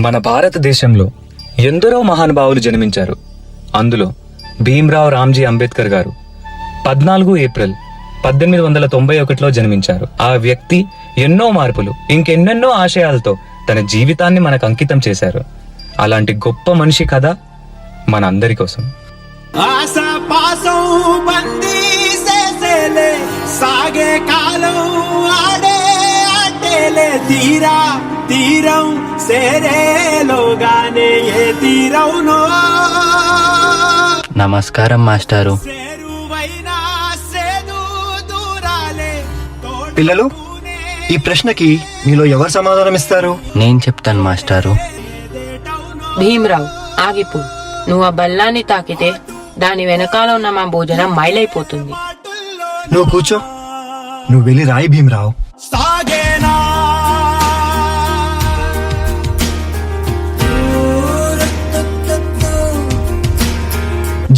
మన భారతదేశంలో ఎందరో మహానుభావులు జన్మించారు. అందులో భీమ్రావ్ రామ్జీ అంబేద్కర్ గారు 14 ఏప్రిల్ 1891లో జన్మించారు. ఆ వ్యక్తి ఎన్నో మార్పులు, ఇంకెన్నెన్నో ఆశయాలతో తన జీవితాన్ని మనకు అంకితం చేశారు. అలాంటి గొప్ప మనిషి కథ మన అందరి కోసం. సాగే కాలం ఆడే ఆటేలే తీరా తీరం సేరేలోగానే ఏ తీరవునో. నమస్కారం మాస్టారు. పిల్లలు, ఈ ప్రశ్నకి మీలో ఎవరు సమాధానం ఇస్తారు? నేను చెప్తాను మాస్టారు. భీమ్రావ్, ఆగిపో. నువ్వు ఆ బల్లాన్ని తాకితే దాని వెనకాల ఉన్న మా భోజనం మైలైపోతుంది. నువ్వు కూర్చో. నువ్వు వెళ్ళి రాయి భీమ్రావ్.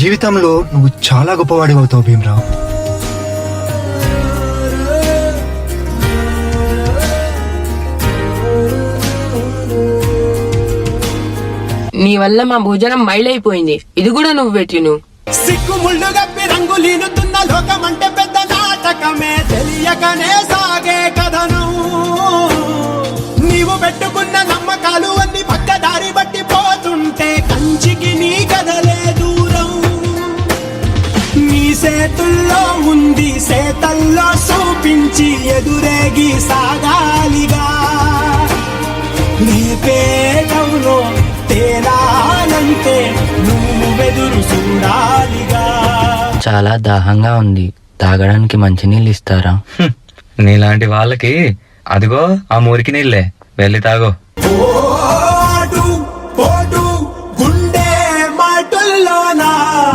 జీవితంలో నువ్వు చాలా గొప్పవాడి అవుతావు భీమ్రావ్. నీ వల్ల మా భోజనం మైలైపోయింది. ఇది కూడా నువ్వు పెట్టిను. సిగ్గుముళ్ళు గప్పి రంగులీనుతున్న లోకమంటే పెద్ద నాటకమే, తెలియకనే సాగే కథను. నీవు పెట్టుకున్న నమ్మకాలు అన్ని పక్కదారి బట్టి పోతుంటే కంచికి నీ కథలే దూరం. నీ చేతుల్లో ఉంది, చేతల్లో చూపించి ఎదురేగి సాగాలిగా. లేపేటంలో తేలాలంటే నువ్వెదురు చూడాలిగా. చాలా దాహంగా ఉంది. తాగడానికి మంచినీళ్ళు ఇస్తారా? నీలాంటి వాళ్ళకి అదిగో ఆ మురికి నీళ్ళే, వెళ్ళి తాగో.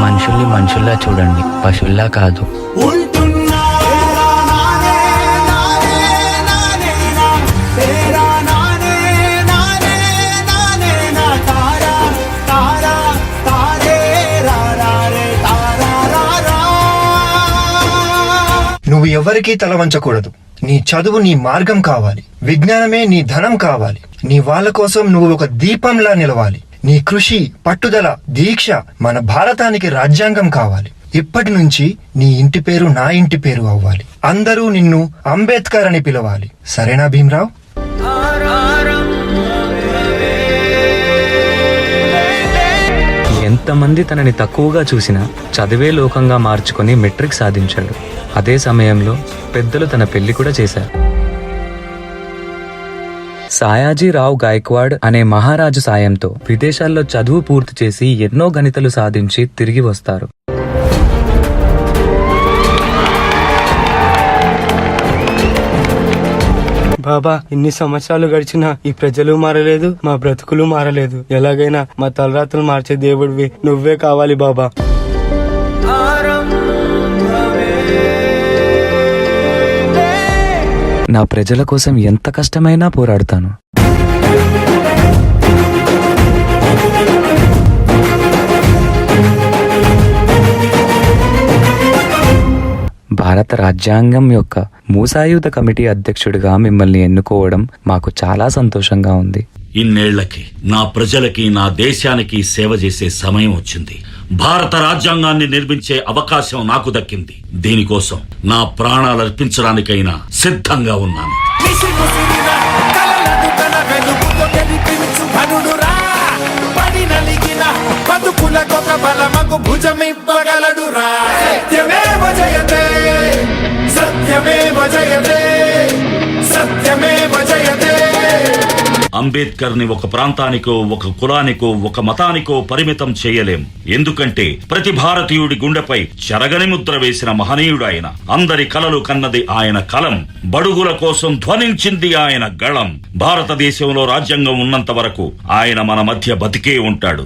మనుషుల్ని మనుషుల్లా చూడండి, పశువుల్లా కాదు. నువ్వు ఎవరికీ తల వంచకూడదు. నీ చదువు నీ మార్గం కావాలి, విజ్ఞానమే నీ ధనం కావాలి. నీ వాళ్ళ కోసం నువ్వు ఒక దీపంలా నిలవాలి. నీ కృషి, పట్టుదల, దీక్ష మన భారతానికి రాజ్యాంగం కావాలి. ఇప్పటి నుంచి నీ ఇంటి పేరు నా ఇంటి పేరు అవ్వాలి. అందరూ నిన్ను అంబేద్కర్ అని పిలవాలి. సరేనా భీమ్రావ్? ఎంతమంది తనని తక్కువగా చూసినా చదివే లోకంగా మార్చుకొని మెట్రిక్ సాధించాడు. అదే సమయంలో పెద్దలు తన పెళ్లి కూడా చేశారు. సాయాజీరావు గాయక్వాడ్ అనే మహారాజు సాయంతో విదేశాల్లో చదువు పూర్తి చేసి ఎన్నో గణితలు సాధించి తిరిగి వస్తారు. బాబా, ఇన్ని సంవత్సరాలు గడిచినా ఈ ప్రజలు మారలేదు, మా బ్రతుకులు మారలేదు. ఎలాగైనా మా తలరాత్రులు మార్చే దేవుడివి నువ్వే కావాలి బాబా. నా ప్రజల కోసం ఎంత కష్టమైనా పోరాడుతాను. భారత రాజ్యాంగం యొక్క మూసాయుధ కమిటీ అధ్యక్షుడిగా మిమ్మల్ని ఎన్నుకోవడం మాకు చాలా సంతోషంగా ఉంది. ఇన్నేళ్లకి నా ప్రజలకి, నా దేశానికి సేవ చేసే సమయం వచ్చింది. భారత రాజ్యాంగాన్ని నిర్మించే అవకాశం నాకు దక్కింది. దీనికోసం నా ప్రాణాలు అర్పించడానికైనా సిద్ధంగా ఉన్నాను. అంబేద్కర్ ని ఒక ప్రాంతానికో, ఒక కులానికో, ఒక మతానికో పరిమితం చేయలేం. ఎందుకంటే ప్రతి భారతీయుడి గుండెపై చెరగని ముద్ర వేసిన మహనీయుడు ఆయన. అందరి కలలు కన్నది ఆయన కలం, బడుగుల కోసం ధ్వనించింది ఆయన గళం. భారతదేశంలో రాజ్యాంగం ఉన్నంత వరకు ఆయన మన మధ్య బతికే ఉంటాడు.